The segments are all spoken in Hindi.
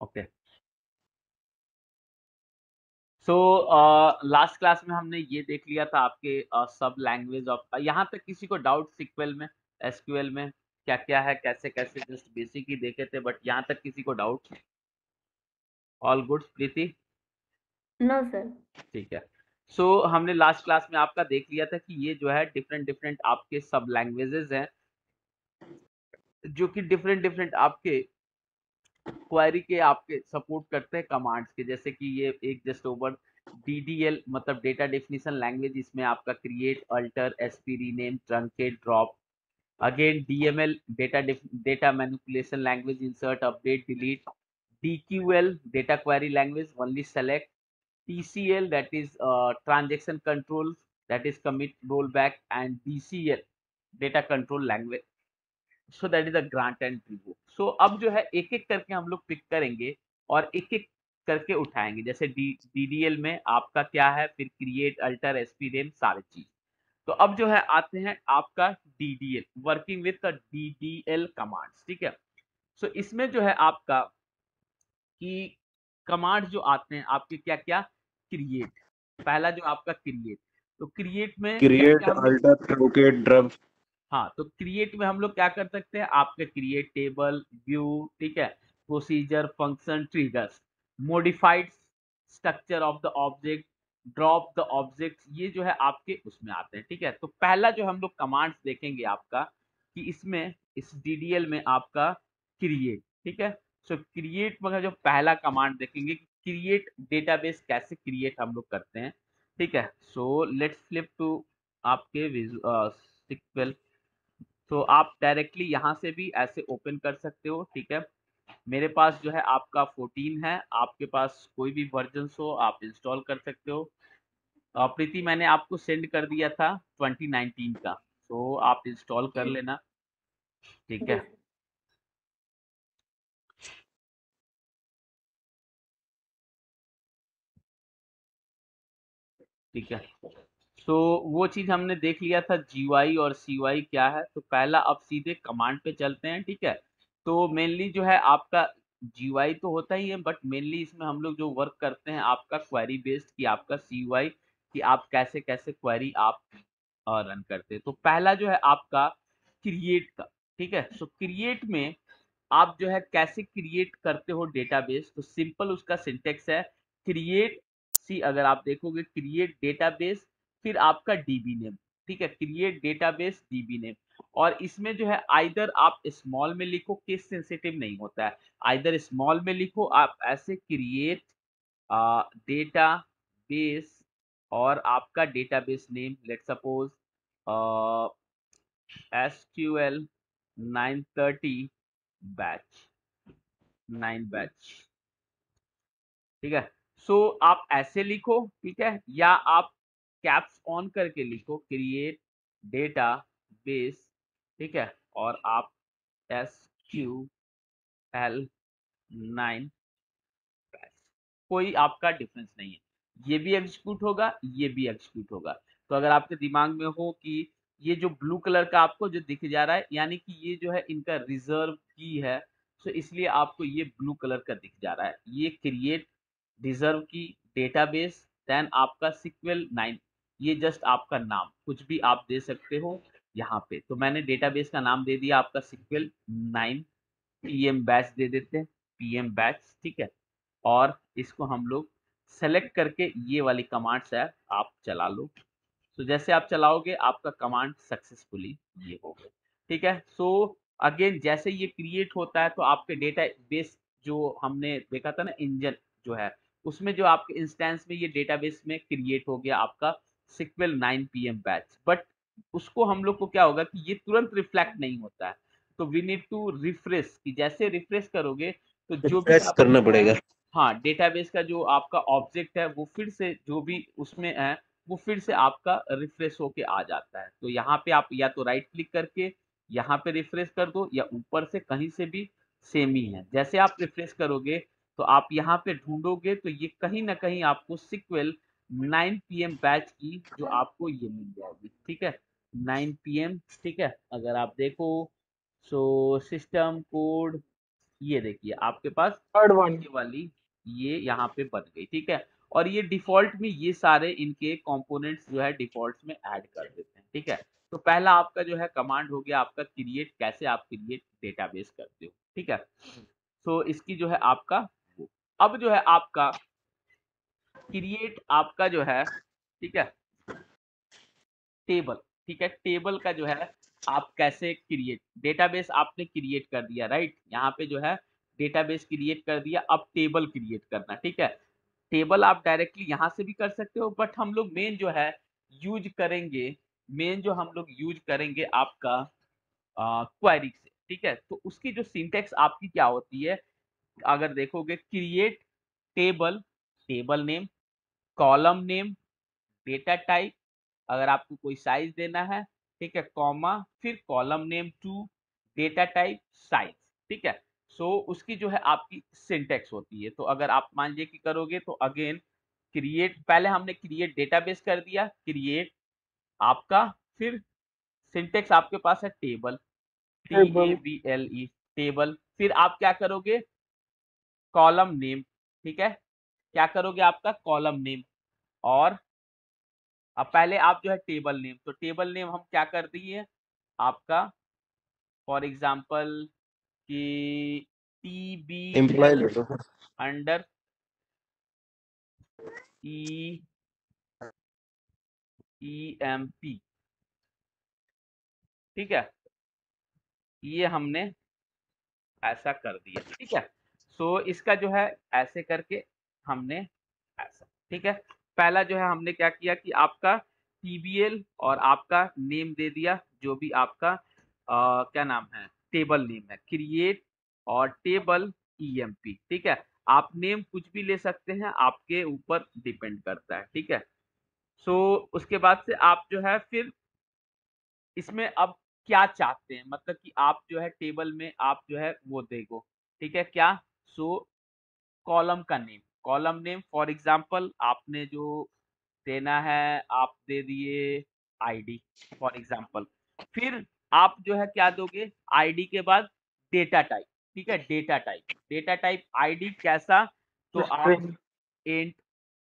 ओके। सो लास्ट क्लास में हमने ये देख लिया था आपके सब लैंग्वेज ऑफ, यहाँ तक किसी को डाउट सीक्वल में, एसक्यूएल में क्या क्या है, कैसे कैसे, जस्ट बेसिक ही देखे थे, बट यहाँ तक किसी को doubt? All good Preeti? No sir. ठीक है। सो हमने लास्ट क्लास में आपका देख लिया था कि ये जो है डिफरेंट डिफरेंट आपके सब लैंग्वेजेस हैं, जो कि डिफरेंट डिफरेंट आपके क्वेरी के आपके सपोर्ट करते हैं कमांड्स के, जैसे कि ये एक जस्ट ओवर डीडीएल मतलब डेटा डेफिनेशन लैंग्वेज, इसमें आपका create, alter, SP, rename, truncate, drop. Again DML data manipulation language, insert, update, delete. DQL data query language, only select. TCL that is transaction control, that is commit, rollback, and DCL data control language, so that is a grant and revoke. So अब जो है एक एक करके हम लोग पिक करेंगे और एक एक करके उठाएंगे, जैसे DDL में आपका क्या है, फिर क्रिएट, अल्टर, एसपी, रेम, सारे चीज। तो अब जो है आते हैं आपका DDL, working with DDL commands, ठीक है। सो इसमें जो है आपका कि कमांड जो आते हैं आपके क्या क्या, क्रिएट, पहला जो आपका क्रिएट, तो क्रिएट में क्या क्रिएट, क्या हम लोग, अल्टर, ट्रोकेट, ड्रब। हाँ तो क्रिएट में हम लोग क्या कर सकते हैं, आपके क्रिएट टेबल, व्यू, ठीक है, procedure, function, triggers, modified structure of the object, drop the object, ये जो है आपके उसमें आते हैं, ठीक है। तो पहला जो हम लोग कमांड्स देखेंगे आपका कि इसमें इस डीडीएल में आपका क्रिएट, ठीक है। सो क्रिएट में जो पहला कमांड देखेंगे, क्रिएट डेटाबेस कैसे क्रिएट हम लोग करते हैं, ठीक है। सो लेट्स फ्लिप टू आपके सिक्वल। तो आप डायरेक्टली यहाँ से भी ऐसे ओपन कर सकते हो, ठीक है। मेरे पास जो है आपका 14 है, आपके पास कोई भी वर्जन हो आप इंस्टॉल कर सकते हो। प्रीति मैंने आपको सेंड कर दिया था 2019 का, तो आप इंस्टॉल कर जी लेना, ठीक जी है। सर। ठीक है। तो वो चीज हमने देख लिया था, जीवाई और सीवाई क्या है। तो पहला अब सीधे कमांड पे चलते हैं, ठीक है। तो मेनली जो है आपका जीवाई तो होता ही है, बट मेनली इसमें हम लोग जो वर्क करते हैं आपका क्वेरी बेस्ड, कि आपका सीवाई, कि आप कैसे कैसे क्वेरी आप रन करते हैं। तो पहला जो है आपका क्रिएट का, ठीक है। सो क्रिएट में आप जो है कैसे क्रिएट करते हो डेटाबेस, तो सिंपल उसका सिंटेक्स है, क्रिएट, सी अगर आप देखोगे क्रिएट डेटाबेस, फिर आपका डीबी नेम, ठीक है, क्रिएट डेटाबेस डीबी नेम। और इसमें जो है आइदर आप स्मॉल में लिखो, केस सेंसिटिव नहीं होता है, आइदर स्मॉल में लिखो आप ऐसे, क्रिएट डेटाबेस, और आपका database name let suppose SQL 930 batch, 9 batch, ठीक है। सो आप ऐसे लिखो, ठीक है, या आप कैप्स ऑन करके लिखो, क्रिएट डेटा बेस, ठीक है, और आप SQL 9 बैच, कोई आपका डिफरेंस नहीं है, ये भी एग्जीक्यूट होगा, ये भी एग्जीक्यूट होगा। तो अगर आपके दिमाग में हो कि ये जो ब्लू कलर का आपको जो दिख जा रहा है, यानी कि ये जो है इनका रिजर्व की है, तो इसलिए आपको ये ब्लू कलर का दिख जा रहा है, ये क्रिएट रिजर्व की डेटाबेस, देन आपका सिक्वल 9, ये जस्ट आपका नाम कुछ भी आप दे सकते हो यहाँ पे। तो मैंने डेटाबेस का नाम दे दिया आपका सिक्वल 9 पीएम बैच दे देते हैं, पीएम बैच, ठीक है। और इसको हम लोग सेलेक्ट करके ये वाली कमांड्स है आप चला लो। तो जैसे आप चलाओगे आपका कमांड सक्सेसफुली ये हो गया, ठीक है। सो अगेन जैसे ये क्रिएट होता है, तो आपके डेटा बेस जो हमने देखा था ना, इंजन जो है, उसमें जो आपके इंस्टेंस में ये डेटाबेस में क्रिएट हो गया आपका सिक्वल 9 पीएम बैच, बट उसको हम लोग को क्या होगा कि ये तुरंत रिफ्लेक्ट नहीं होता है, तो वी नीड टू रिफ्रेश, कि जैसे रिफ्रेश करोगे तो जो भी रिफ्रेश आपके करना जो है, पड़ेगा। हाँ डेटाबेस का जो आपका ऑब्जेक्ट है वो फिर से जो भी उसमें है वो फिर से आपका रिफ्रेश होके आ जाता है। तो यहाँ पे आप या तो राइट क्लिक करके यहाँ पे रिफ्रेश कर दो, या ऊपर से कहीं से भी सेम ही है। जैसे आप रिफ्रेश करोगे तो आप यहाँ पे ढूंढोगे तो ये कहीं ना कहीं आपको सिक्वल 9 पीएम बैच की जो आपको ये मिल जाएगी, ठीक है, 9 पीएम, ठीक है। अगर आप देखो, सो सिस्टम कोड ये देखिए आपके पास थर्ड वन। ये वाली ये यहाँ पे बन गई, ठीक है। और ये डिफॉल्ट में ये सारे इनके कंपोनेंट्स जो है डिफॉल्ट में ऐड कर देते हैं, ठीक है। तो पहला आपका जो है कमांड हो गया आपका क्रिएट, कैसे आप क्रिएट डेटाबेस करते हो, ठीक है। सो इसकी जो है आपका वो, अब जो है आपका क्रिएट आपका जो है, ठीक है, टेबल, ठीक है। टेबल का जो है आप कैसे क्रिएट, डेटाबेस आपने क्रिएट कर दिया, राइट। यहाँ पे जो है डेटाबेस क्रिएट कर दिया, अब टेबल क्रिएट करना, ठीक है। टेबल आप डायरेक्टली यहाँ से भी कर सकते हो, बट हम लोग मेन जो है यूज करेंगे, मेन जो हम लोग यूज करेंगे आपका क्वेरी से, ठीक है। तो उसकी जो सिंटेक्स आपकी क्या होती है, अगर देखोगे create table, table name, column name, data type, अगर आपको कोई साइज देना है, ठीक है, कॉमा, फिर column name two, data type, size, ठीक है। सो उसकी जो है आपकी सिंटेक्स होती है। तो अगर आप मान लीजिए कि करोगे तो अगेन क्रिएट, पहले हमने क्रिएट डेटाबेस कर दिया, क्रिएट आपका, फिर सिंटेक्स आपके पास है टेबल, टेबल। TABLE, टेबल, फिर आप क्या करोगे, कॉलम नेम, ठीक है, क्या करोगे आपका कॉलम नेम, और अब पहले आप जो है टेबल नेम, तो टेबल नेम हम क्या कर दिए आपका, फॉर एग्जांपल कि एम्प्लॉय TBL ले लो। अंडर E EMP, ठीक है, ये हमने ऐसा कर दिया, ठीक है। सो इसका जो है ऐसे करके हमने ऐसा, ठीक है। पहला जो है हमने क्या किया कि आपका TBL और आपका नेम दे दिया, जो भी आपका क्या नाम है, टेबल नेम है, क्रिएट और टेबल EMP, ठीक है। आप नेम कुछ भी ले सकते हैं, आपके ऊपर डिपेंड करता है, ठीक है। सो उसके बाद से आप जो है फिर इसमें अब क्या चाहते हैं, मतलब कि आप जो है टेबल में आप जो है वो देखो, ठीक है, क्या, सो कॉलम का name, column name for example आपने जो देना है आप दे दिए आईडी फॉर एग्जांपल, फिर आप जो है क्या दोगे आईडी के बाद डेटा टाइप, ठीक है, data type, data type ID कैसा, तो आप स्ट्रिंग। Int,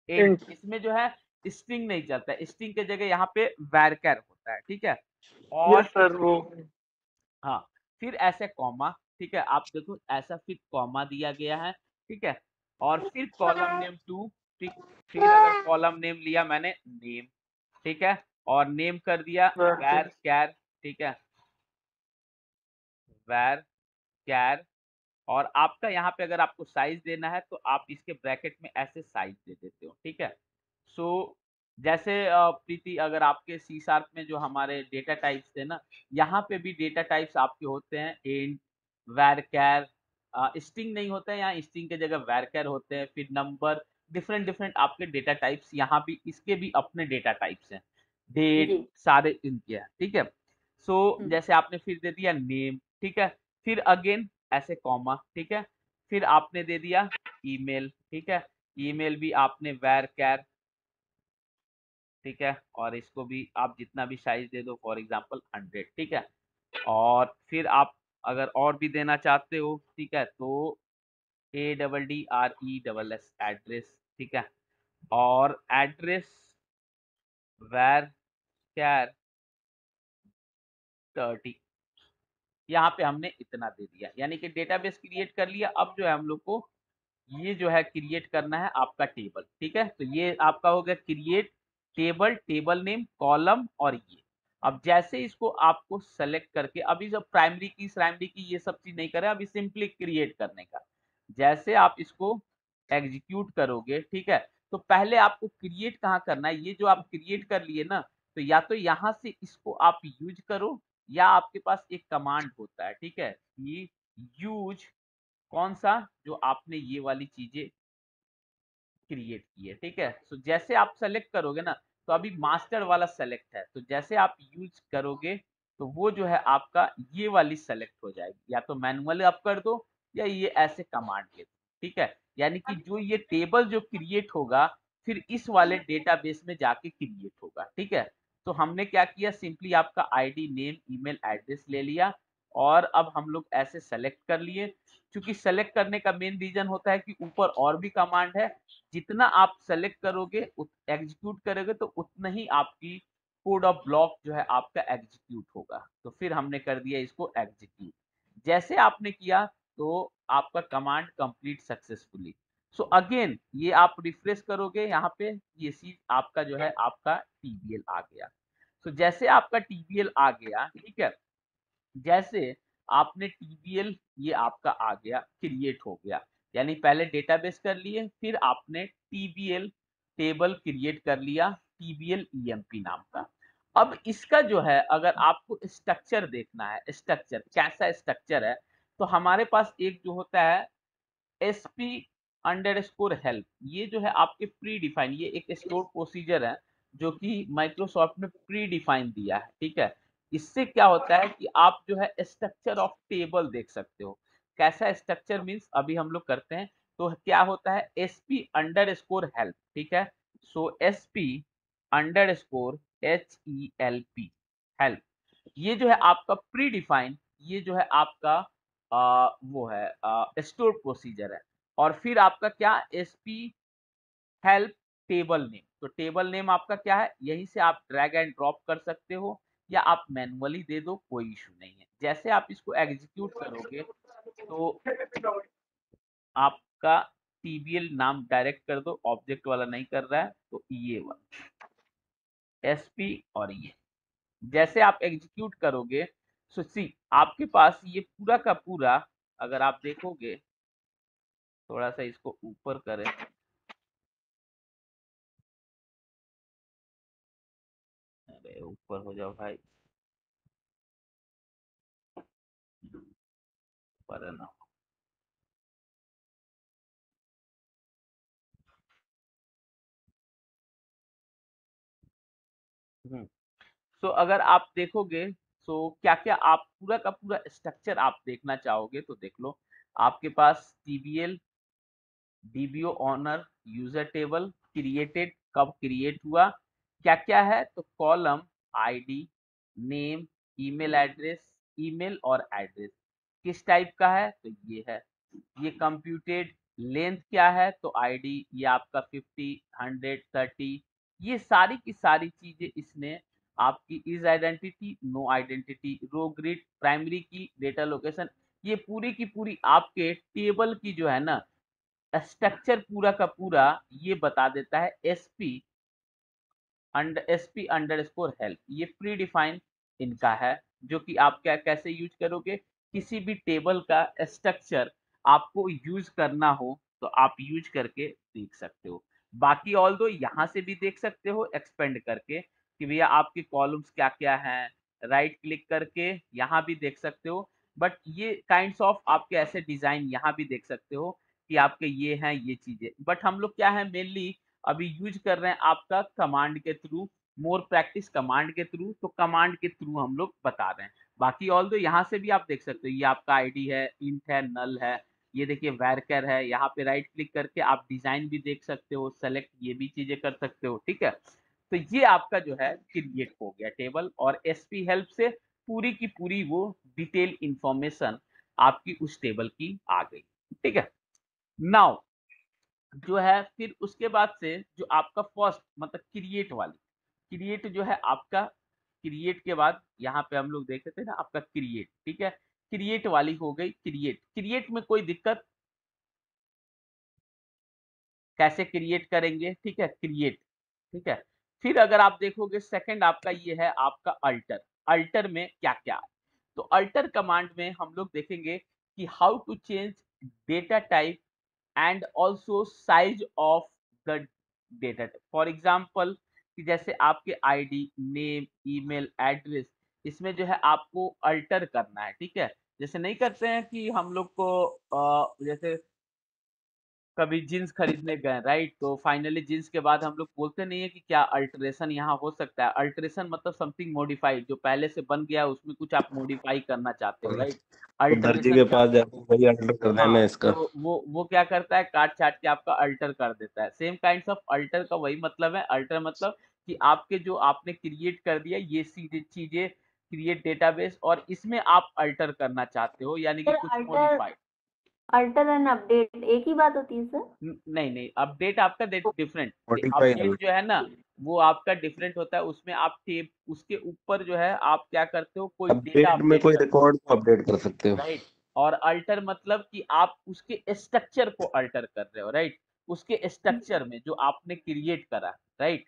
int int. इसमें जो है स्ट्रिंग नहीं चलता है, स्ट्रिंग की जगह यहाँ पे वैरकर होता है, ठीक है। यस और सर वो। हाँ, फिर ऐसे कॉमा, ठीक है, आप देखो ऐसा फिर कॉमा दिया गया है, ठीक है। और फिर कॉलम नेम टू, ठीक, फिर अगर कॉलम नेम लिया मैंने नेम, ठीक है, और नेम कर दिया वैर कैर, ठीक है, वैर कैर, और आपका यहाँ पे अगर आपको साइज देना है तो आप इसके ब्रैकेट में ऐसे साइज दे देते हो, ठीक है। सो जैसे प्रीति अगर आपके सी शार्प में जो हमारे डेटा टाइप्स थे ना, यहाँ पे भी डेटा टाइप्स आपके होते हैं इंट, वैरचर, स्ट्रिंग नहीं होता है, यहाँ स्ट्रिंग की जगह वैरचर होते हैं, फिर नंबर, डिफरेंट डिफरेंट आपके डेटा टाइप्स यहाँ भी, इसके भी अपने डेटा टाइप्स हैं, डेट, जी। सारे इनके हैं, ठीक है। सो जैसे आपने फिर दे दिया नेम, ठीक है, फिर अगेन ऐसे कॉमा, ठीक है, फिर आपने दे दिया ईमेल, ठीक है, ईमेल भी आपने वैर कैर, ठीक है, और इसको भी आप जितना भी साइज दे दो फॉर एग्जांपल 100, ठीक है। और फिर आप अगर और भी देना चाहते हो, ठीक है, तो ADDRESS एड्रेस, ठीक है, और एड्रेस वैर कैर 30, यहाँ पे हमने इतना दे दिया, यानी कि डेटाबेस क्रिएट कर लिया। अब जो है हम लोग को ये जो है क्रिएट करना है आपका टेबल, ठीक है। तो ये आपका हो गया create table, table name, column, और ये अब जैसे इसको आपको सेलेक्ट करके, अभी जब प्राइमरी की ये सब चीज नहीं करें, अभी सिंपली क्रिएट करने का, जैसे आप इसको एग्जीक्यूट करोगे, ठीक है, तो पहले आपको क्रिएट कहाँ करना है, ये जो आप क्रिएट कर लिए ना, तो या तो यहाँ से इसको आप यूज करो, या आपके पास एक कमांड होता है, ठीक है, ये यूज, कौन सा, जो आपने ये वाली चीजें क्रिएट की है, ठीक है। सो जैसे आप सेलेक्ट करोगे ना, तो अभी मास्टर वाला सेलेक्ट है, तो जैसे आप यूज करोगे तो वो जो है आपका ये वाली सेलेक्ट हो जाएगी, या तो मैनुअली आप कर दो या ये ऐसे कमांड के दो, ठीक है। यानी कि जो ये टेबल जो क्रिएट होगा फिर इस वाले डेटाबेस में जाके क्रिएट होगा, ठीक है। तो हमने क्या किया, सिंपली आपका आईडी, नेम, ईमेल एड्रेस ले लिया, और अब हम लोग ऐसे सेलेक्ट कर लिए। क्योंकि सेलेक्ट करने का मेन रीजन होता है कि ऊपर और भी कमांड है, जितना आप सेलेक्ट करोगे एग्जीक्यूट करोगे तो उतना ही आपकी कोड ऑफ ब्लॉक जो है आपका एग्जीक्यूट होगा। तो फिर हमने कर दिया इसको एग्जीक्यूट। जैसे आपने किया तो आपका command complete successfully. So again ये आप रिफ्रेश करोगे, यहाँ पे ये चीज आपका जो है आपका टीबीएल आ गया। तो जैसे आपका टीबीएल आ गया, ठीक है, जैसे आपने टीबीएल ये आपका आ गया, क्रिएट हो गया, यानी पहले डेटाबेस कर लिए, फिर आपने टीबीएल टेबल क्रिएट कर लिया, टीबीएल ईएमपी नाम का। अब इसका जो है अगर आपको स्ट्रक्चर देखना है, स्ट्रक्चर कैसा स्ट्रक्चर है, तो हमारे पास एक जो होता है SP अंडरस्कोर हेल्प, ये जो है आपके प्री डिफाइन, ये एक स्टोर प्रोसीजर है जो कि माइक्रोसॉफ्ट ने प्री डिफाइन दिया है, ठीक है। इससे क्या होता है कि आप जो है स्ट्रक्चर ऑफ टेबल देख सकते हो। कैसा स्ट्रक्चर मीन्स अभी हम लोग करते हैं। तो क्या होता है SP अंडरस्कोर हेल्प, ठीक है। सो SP अंडरस्कोर HELP हेल्प, ये जो है आपका प्री डिफाइन, ये जो है आपका वो है स्टोर प्रोसीजर है। और फिर आपका क्या SP हेल्प टेबल नेम, तो टेबल नेम आपका क्या है, यहीं से आप ड्रैग एंड ड्रॉप कर सकते हो या आप मैनुअली दे दो, कोई इशू नहीं है। जैसे आप इसको एग्जीक्यूट करोगे तो आपका TBL नाम डायरेक्ट कर दो, ऑब्जेक्ट वाला नहीं कर रहा है, तो ये वाला SP और ये जैसे आप एग्जीक्यूट करोगे, सो सी आपके पास ये पूरा का पूरा, अगर आप देखोगे थोड़ा सा इसको ऊपर करें, अरे ऊपर हो जाओ भाई, ऊपर है ना। सो अगर आप देखोगे, सो क्या क्या आप पूरा का पूरा स्ट्रक्चर आप देखना चाहोगे तो देख लो। आपके पास TBL DBO owner user table created, कब क्रिएट हुआ, क्या क्या है, तो column ID name email address, email और एड्रेस किस टाइप का है, तो ये है। ये कंप्यूटेड लेंथ क्या है, तो ID ये आपका 50 100 30, ये सारी की सारी चीजें इसने आपकी is identity no identity row grid primary key data location, ये पूरी की पूरी आपके टेबल की जो है ना स्ट्रक्चर पूरा का पूरा ये बता देता है। SP अंडरस्कोर हेल्प ये प्री डिफाइन इनका है, जो कि आप क्या कैसे यूज करोगे, किसी भी टेबल का स्ट्रक्चर आपको यूज करना हो तो आप यूज करके देख सकते हो। बाकी ऑल दो यहाँ से भी देख सकते हो एक्सपेंड करके कि भैया आपके कॉलम्स क्या क्या हैं, राइट क्लिक करके यहाँ भी देख सकते हो। बट ये काइंड्स ऑफ आपके ऐसे डिजाइन यहाँ भी देख सकते हो कि आपके ये हैं ये चीजें। बट हम लोग क्या है मेनली अभी यूज कर रहे हैं आपका कमांड के थ्रू, मोर प्रैक्टिस कमांड के थ्रू, तो कमांड के थ्रू हम लोग बता रहे हैं। बाकी ऑल दो यहाँ से भी आप देख सकते हो, ये आपका आईडी है, इंट है, नल है, ये देखिए वैरकर है, यहाँ पे राइट क्लिक करके आप डिजाइन भी देख सकते हो, सेलेक्ट ये भी चीजें कर सकते हो, ठीक है। तो ये आपका जो है क्रिएट हो गया टेबल, और SP हेल्प से पूरी की पूरी वो डिटेल इंफॉर्मेशन आपकी उस टेबल की आ गई, ठीक है। नाउ जो है फिर उसके बाद से जो आपका फर्स्ट मतलब क्रिएट वाली, क्रिएट जो है आपका, क्रिएट के बाद यहाँ पे हम लोग देख रहे थे ना आपका क्रिएट, ठीक है, क्रिएट वाली हो गई। क्रिएट क्रिएट में कोई दिक्कत, कैसे क्रिएट करेंगे, ठीक है, क्रिएट, ठीक है। फिर अगर आप देखोगे सेकंड आपका ये है आपका अल्टर, अल्टर में क्या क्या है, तो अल्टर कमांड में हम लोग देखेंगे कि how to change data type and also size of the data. For example कि जैसे आपके ID नेम ईमेल एड्रेस, इसमें जो है आपको अल्टर करना है, ठीक है। जैसे नहीं करते हैं कि हम लोग को जैसे कभी जीन्स खरीदने गए राइट, तो फाइनली जीन्स के बाद हम लोग बोलते नहीं है कि क्या अल्टरेशन यहाँ हो सकता है। अल्टरेशन मतलब समथिंग मॉडिफाइड, जो पहले से बन गया उसमें कुछ आप मॉडिफाई करना चाहते हो, राइट। तो दर्जी अल्टरेशन के क्या, पास जाके भाई अल्टर कर देना हाँ, इसका। तो वो क्या करता है, काट छाट के आपका अल्टर कर देता है। सेम काइंड्स ऑफ अल्टर का वही मतलब है। अल्टर मतलब कि आपके जो आपने क्रिएट कर दिया ये सीधे चीजें क्रिएट डेटाबेस और इसमें आप अल्टर करना चाहते हो यानी कि सर कुछ alter modified. Alter and update एक ही बात होती है सर? नहीं नहीं, अपडेट आपका डिफरेंट। मॉडिफाई अपडेट जो है ना वो आपका डिफरेंट होता है, उसमें आप टेब उसके ऊपर जो है आप क्या करते हो, कोई डेटा अपडेट में अपडेट कोई करते रिकॉर्ड को अपडेट कर सकते हो, हो। राइट। और अल्टर मतलब कि आप उसके स्ट्रक्चर को अल्टर कर रहे हो, राइट। उसके स्ट्रक्चर में जो आपने क्रिएट करा, राइट।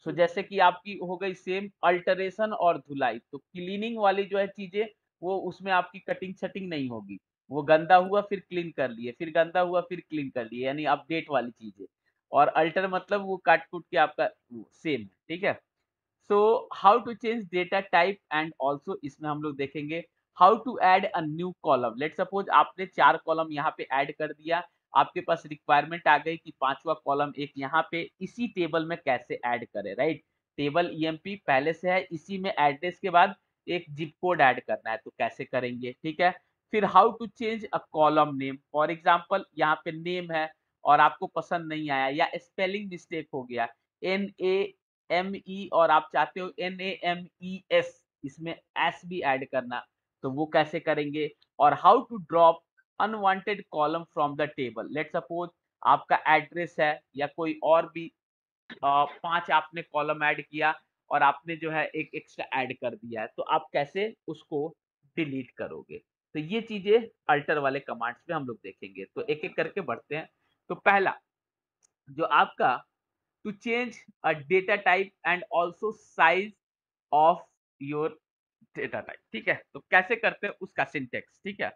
सो जैसे कि आपकी हो गई सेम अल्टरेशन और धुलाई, तो क्लीनिंग वाली जो है चीजें वो उसमें आपकी कटिंग शटिंग नहीं होगी। वो गंदा हुआ फिर क्लीन कर लिए, फिर गंदा हुआ फिर क्लीन कर लिए, यानी अपडेट वाली चीजें। और अल्टर मतलब वो काट कूट के आपका सेम, ठीक है। So how to change data type and also इसमें हम लोग देखेंगे how to add a new column. Let suppose आपने 4 कॉलम यहाँ पे ऐड कर दिया, आपके पास रिक्वायरमेंट आ गई कि 5वां कॉलम एक यहाँ पे इसी टेबल में कैसे ऐड करें, राइट। टेबल ईएमपी पहले से है, इसी में एड्रेस के बाद एक जिप कोड ऐड करना है, तो कैसे करेंगे, ठीक है। फिर how to change a column name, for example यहाँ पे नेम है और आपको पसंद नहीं आया या स्पेलिंग मिस्टेक हो गया, NAME और आप चाहते हो NAMES, इसमें एस भी ऐड करना, तो वो कैसे करेंगे। और how to drop unwanted column from the table. Let suppose आपका एड्रेस है या कोई और भी 5 आपने कॉलम ऐड किया और आपने जो है एक एक्स्ट्रा ऐड कर दिया है, तो आप कैसे उसको डिलीट करोगे। तो ये चीजें अल्टर वाले कमांड्स में हम लोग देखेंगे, तो एक एक करके बढ़ते हैं। तो पहला जो आपका to change a data type and also size of your data type, ठीक है। तो कैसे करते हैं उसका सिंटेक्स, ठीक है।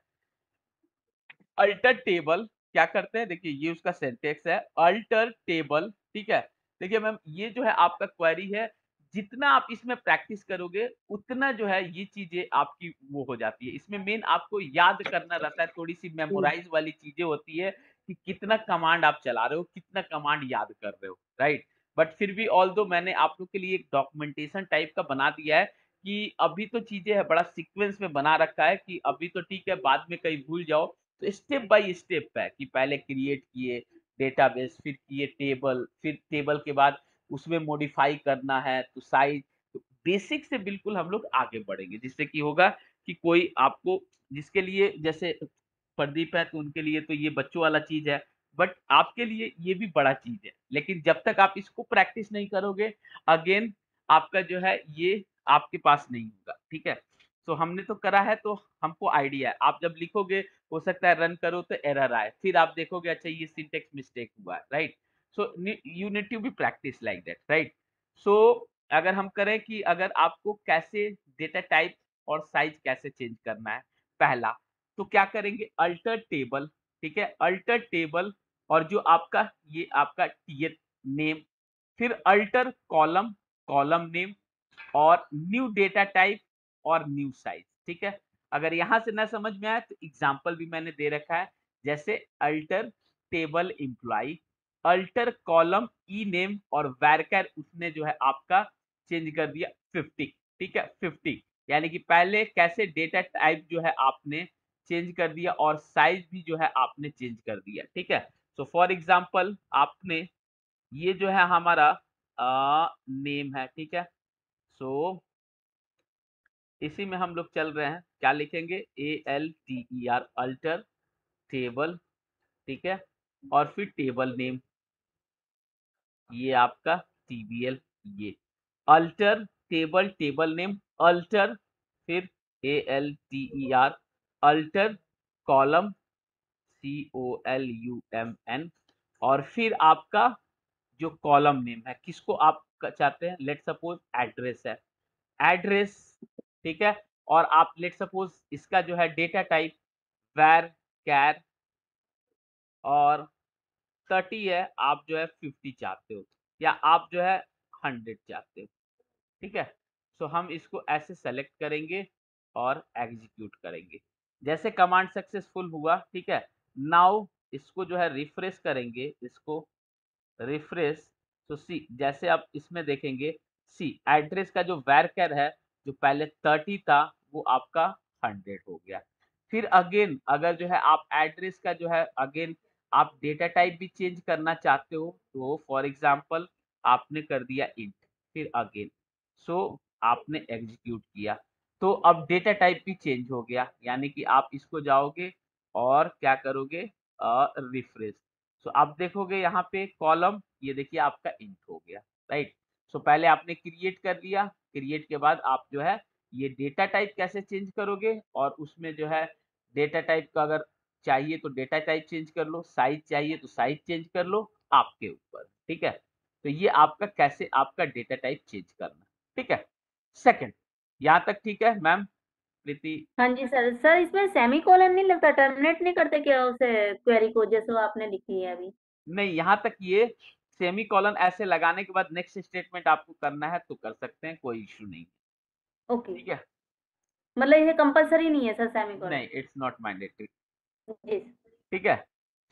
अल्टर टेबल क्या करते हैं, देखिए ये उसका सिंटेक्स है, अल्टर टेबल, ठीक है। देखिए मैम ये जो है आपका क्वेरी है, जितना आप इसमें प्रैक्टिस करोगे उतना जो है ये चीजें आपकी वो हो जाती है। इसमें मेन आपको याद करना रहता है, थोड़ी सी मेमोराइज वाली चीजें होती है कि कितना कमांड आप चला रहे हो, कितना कमांड याद कर रहे हो, राइट। बट फिर भी ऑल्दो मैंने आप लोग के लिए एक डॉक्यूमेंटेशन टाइप का बना दिया है कि अभी तो चीजें है बड़ा सीक्वेंस में बना रखा है कि अभी तो ठीक है, बाद में कहीं भूल जाओ तो स्टेप बाय स्टेप है कि पहले क्रिएट किए डेटाबेस, फिर किए टेबल, फिर टेबल के बाद उसमें मॉडिफाई करना है तो साइज, तो बेसिक से बिल्कुल हम लोग आगे बढ़ेंगे, जिससे कि होगा कि कोई आपको, जिसके लिए जैसे प्रदीप है तो उनके लिए तो ये बच्चों वाला चीज है, बट आपके लिए ये भी बड़ा चीज है। लेकिन जब तक आप इसको प्रैक्टिस नहीं करोगे, अगेन आपका जो है ये आपके पास नहीं होगा, ठीक है। तो हमने तो करा है तो हमको आइडिया है, आप जब लिखोगे हो सकता है रन करो तो एरर आए, फिर आप देखोगे अच्छा ये सिंटेक्स मिस्टेक हुआ है, right. So you need to be practice like that, right. So अगर हम करें कि अगर आपको कैसे डेटा टाइप और साइज कैसे चेंज करना है, पहला तो क्या करेंगे, अल्टर टेबल, ठीक है। अल्टर टेबल और जो आपका ये आपका टीएल नेम, फिर अल्टर कॉलम, कॉलम नेम और न्यू डेटा टाइप और न्यू साइज, ठीक है। अगर यहां से ना समझ में आए तो एग्जांपल भी मैंने दे रखा है, जैसे alter table employ, alter column E name और वैरकर उसने जो है आपका चेंज कर दिया 50, ठीक है 50। यानी कि पहले कैसे डेटा टाइप जो है आपने चेंज कर दिया और साइज भी जो है आपने चेंज कर दिया, ठीक है। सो फॉर एग्जांपल आपने ये जो है हमारा नेम है, ठीक है। सो इसी में हम लोग चल रहे हैं, क्या लिखेंगे, ALTER, अल्टर टेबल, ठीक है। और फिर टेबल नेम, ये आपका TBL, ये alter table, table name alter, फिर ALTER, अल्टर कॉलम, COLUMN, और फिर आपका जो कॉलम नेम है, किसको आप चाहते हैं, लेट सपोज एड्रेस है, एड्रेस, ठीक है। और आप लेट सपोज इसका जो है डेटा टाइप वैर कैर और 30 है, आप जो है 50 चाहते हो या आप जो है 100 चाहते हो, ठीक है। सो हम इसको ऐसे सेलेक्ट करेंगे और एग्जीक्यूट करेंगे, जैसे कमांड सक्सेसफुल हुआ, ठीक है। नाउ इसको जो है रिफ्रेश करेंगे, इसको रिफ्रेश, तो सी जैसे आप इसमें देखेंगे, सी एड्रेस का जो वैरकर है जो पहले 30 था वो आपका 100 हो गया। फिर अगेन अगर जो है आप एड्रेस का जो है अगेन आप डेटा टाइप भी चेंज करना चाहते हो, तो फॉर एग्जांपल आपने कर दिया इंट, फिर अगेन, सो आपने एग्जीक्यूट किया, तो अब डेटा टाइप भी चेंज हो गया, यानी कि आप इसको जाओगे और क्या करोगे, रिफ्रेश। सो आप देखोगे यहाँ पे कॉलम, ये देखिए आपका इंट हो गया, राइट। सो पहले आपने क्रिएट कर लिया, क्रिएट के बाद आप जो है ये डेटा टाइप कैसे चेंज करोगे, और उसमें जो है डेटा टाइप का अगर चाहिए तो डेटा टाइप चेंज कर लो, साइज चाहिए तो साइज चेंज कर लो, आपके ऊपर, ठीक है। तो ये आपका कैसे आपका डेटा टाइप चेंज करना, ठीक है। सेकंड, यहाँ तक ठीक है मैम प्रीति? हाँ जी सर। सर इसमें सेमीकोलन नहीं लगता, टर्मिनेट नहीं करते क्या उसे, क्वेरी को, जैसे वो आपने लिखी है अभी? नहीं, यहाँ तक ये सेमी कॉलन ऐसे लगाने के बाद नेक्स्ट स्टेटमेंट आपको करना है तो कर सकते हैं, कोई इश्यू नहीं, ओके। ठीक है। मतलब ये कंपलसरी नहीं है सर सेमीकोलन? नहीं, इट्स नॉट मैंडेटरी, जी। ठीक है।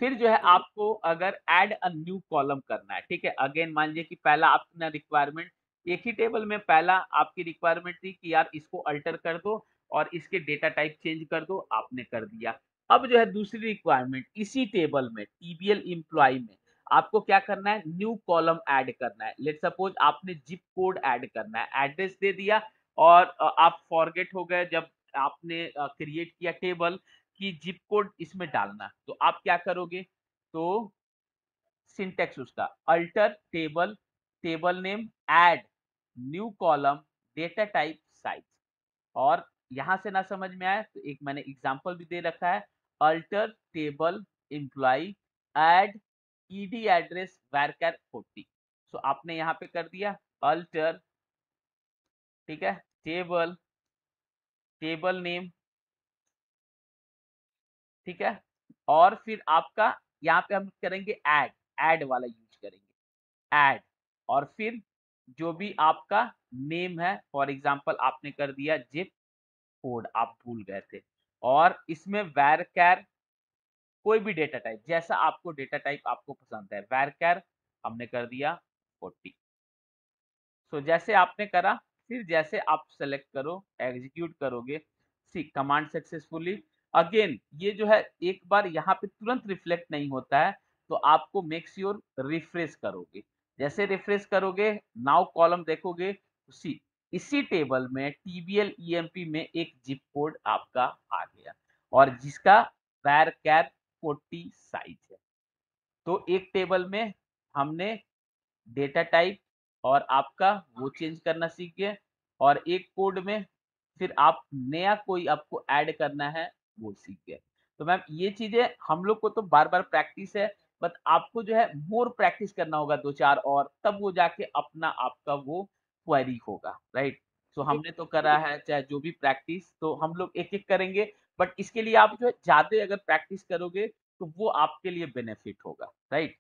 फिर जो है जी। आपको अगर ऐड अ न्यू कॉलम करना है, ठीक है। अगेन मान लीजिए कि पहला अपना रिक्वायरमेंट, एक ही टेबल में पहला आपकी रिक्वायरमेंट थी कि यार इसको अल्टर कर दो और इसके डेटा टाइप चेंज कर दो, आपने कर दिया। अब जो है दूसरी रिक्वायरमेंट इसी टेबल में टीबीएल एम्प्लॉय में आपको क्या करना है, न्यू कॉलम ऐड करना है। लेट सपोज आपने जिप कोड ऐड करना है, एड्रेस दे दिया और आप फॉरगेट हो गए जब आपने क्रिएट किया टेबल कि जिप कोड इसमें डालना, तो आप क्या करोगे, तो सिंटेक्स उसका alter table, table name, add new column, data type, size. और यहां से ना समझ में आए तो एक मैंने एग्जांपल भी दे रखा है, alter table employ add ED address varchar 40। So आपने यहाँ पे कर दिया अल्टर, ठीक है, टेबल, टेबल नेम, ठीक है। और फिर आपका यहाँ पे हम करेंगे ऐड, ऐड वाला यूज करेंगे, ऐड। और फिर जो भी आपका नेम है, फॉर एग्जांपल आपने कर दिया जिप कोड, आप भूल गए थे, और इसमें varchar कोई भी डेटा टाइप, जैसा आपको डेटा टाइप आपको पसंद है, varchar हमने कर दिया 40। सो जैसे आपने करा, फिर जैसे आप सेलेक्ट करो, एग्जीक्यूट करोगे, सी कमांड सक्सेसफुली। अगेन ये जो है एक बार यहाँ पे तुरंत रिफ्लेक्ट नहीं होता है, तो आपको मेक श्योर रिफ्रेश करोगे। जैसे रिफ्रेश करोगे, नाउ कॉलम देखोगे, सी इसी टेबल में टीबीएल ईएमपी में एक जिप कोड आपका आ गया, और जिसका varchar 40 साइज है। तो एक टेबल में हमने डेटा टाइप और आपका वो चेंज करना सीख गए, और एक कोड में फिर आप नया कोई आपको ऐड करना है वो सीख गए। तो मैम ये चीजें हम लोग को तो बार बार प्रैक्टिस है, बट आपको जो है मोर प्रैक्टिस करना होगा, दो चार और, तब वो जाके अपना आपका वो क्वेरी होगा, राइट। सो जी। हमने तो करा है चाहे जो भी प्रैक्टिस, तो हम लोग एक एक करेंगे, बट इसके लिए आप जो है ज्यादा अगर प्रैक्टिस करोगे तो वो आपके लिए बेनिफिट होगा, राइट।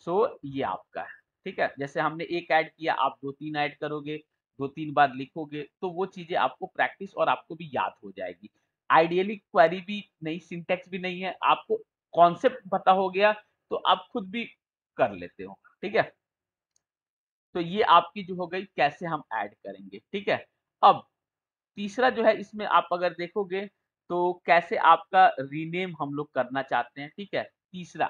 सो ये आपका है, ठीक है। जैसे हमने एक ऐड किया, आप 2-3 ऐड करोगे, 2-3 बार लिखोगे, तो वो चीज़ें आपको प्रैक्टिस और आपको भी याद हो जाएगी। आइडियली क्वेरी भी नहीं, सिंटैक्स भी नहीं है, आपको कॉन्सेप्ट पता हो गया, तो आप खुद भी कर लेते हो, ठीक है। तो ये आपकी जो हो गई कैसे हम ऐड करेंगे, ठीक है। अब तीसरा जो है इसमें आप अगर देखोगे तो कैसे आपका रीनेम हम लोग करना चाहते हैं, ठीक है। तीसरा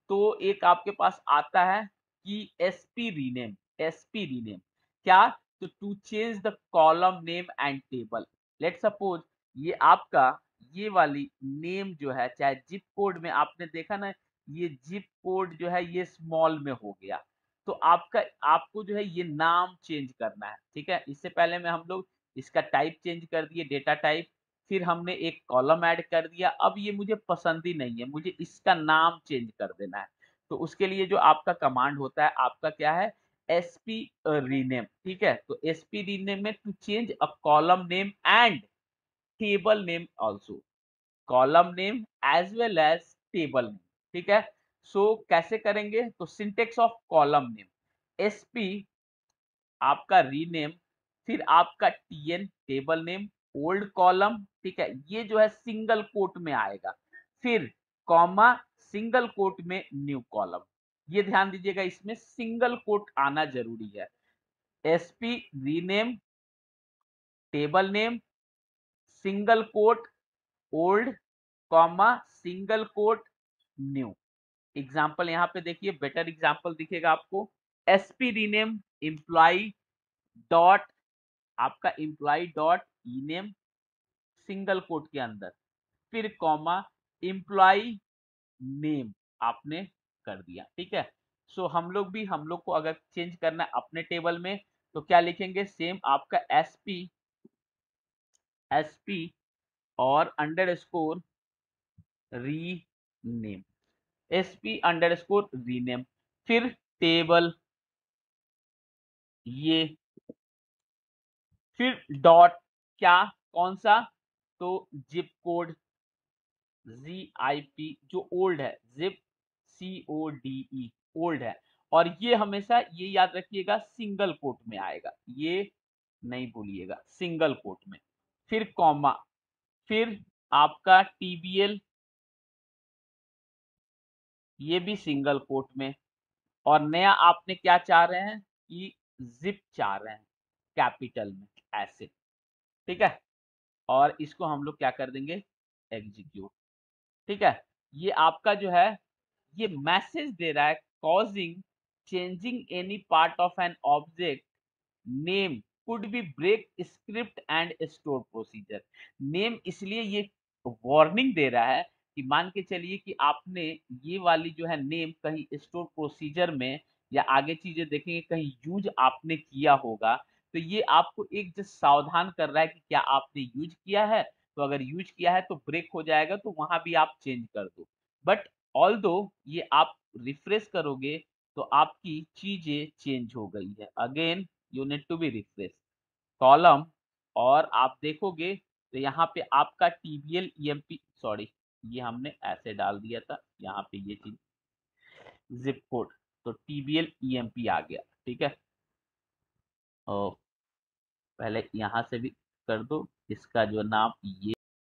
तो एक आपके पास आता है कि एसपी रीनेम, एसपी रीनेम क्या, तो to change the column name and table. Let suppose ये आपका ये वाली नेम जो है, चाहे जिप कोड में आपने देखा ना, ये जिप कोड जो है ये स्मॉल में हो गया, तो आपका आपको जो है ये नाम चेंज करना है, ठीक है। इससे पहले में हम लोग इसका टाइप चेंज कर दिए, डेटा टाइप, फिर हमने एक कॉलम ऐड कर दिया। अब ये मुझे पसंद ही नहीं है, मुझे इसका नाम चेंज कर देना है, तो उसके लिए जो आपका कमांड होता है आपका क्या है, एसपी रीनेम, ठीक है। तो एसपी रीनेम में to change a column name and table name also, column name as well as table name, ठीक है। सो कैसे करेंगे, तो syntax of column name, SP आपका रीनेम, फिर आपका TN table name, old column, ठीक है, ये जो है सिंगल कोट में आएगा, फिर कॉमा सिंगल कोट में न्यू कॉलम। ये ध्यान दीजिएगा, इसमें सिंगल कोट आना जरूरी है। SP rename, table name, single quote, old, comma single quote, new. Example यहाँ पे देखिए, बेटर एग्जाम्पल दिखेगा आपको, एसपी रीनेम एम्प्लॉय डॉट आपका employ dot E name single quote के अंदर, फिर कॉमा एम्प्लॉय नेम आपने कर दिया, ठीक है। सो हम लोग को अगर चेंज करना है अपने टेबल में तो क्या लिखेंगे, सेम आपका एसपी और underscore rename, SP underscore rename, फिर टेबल ये, फिर डॉट क्या, कौन सा, तो जिप कोड ZIP जो ओल्ड है, जिप CODE ओल्ड है, और ये हमेशा ये याद रखिएगा सिंगल कोट में आएगा, ये नहीं भूलिएगा सिंगल कोट में, फिर कॉमा, फिर आपका TBL ये भी सिंगल कोट में, और नया आपने क्या चाह रहे हैं कि जिप चाह रहे हैं कैपिटल में ऐसे, ठीक है। और इसको हम लोग क्या कर देंगे, एग्जीक्यूट, ठीक है। ये आपका जो है ये मैसेज दे रहा है, causing changing any part of an object name could be break script and store procedure. Name इसलिए ये वार्निंग दे रहा है कि मान के चलिए कि आपने ये वाली जो है नेम कहीं स्टोर प्रोसीजर में या आगे चीजें देखेंगे कहीं यूज आपने किया होगा, तो ये आपको एक जस्ट सावधान कर रहा है कि क्या आपने यूज किया है, तो अगर यूज किया है तो ब्रेक हो जाएगा, तो वहां भी आप चेंज कर दो। बट ऑल्दो ये आप रिफ्रेश करोगे तो आपकी चीजें चेंज हो गई है, again you need to be refresh column, और आप देखोगे तो यहाँ पे आपका TBL EMP, सॉरी ये हमने ऐसे डाल दिया था, यहाँ पे ये चीज जिप कोड, तो TBL EMP आ गया, ठीक है। और पहले यहाँ से भी कर दो इसका जो नाम ये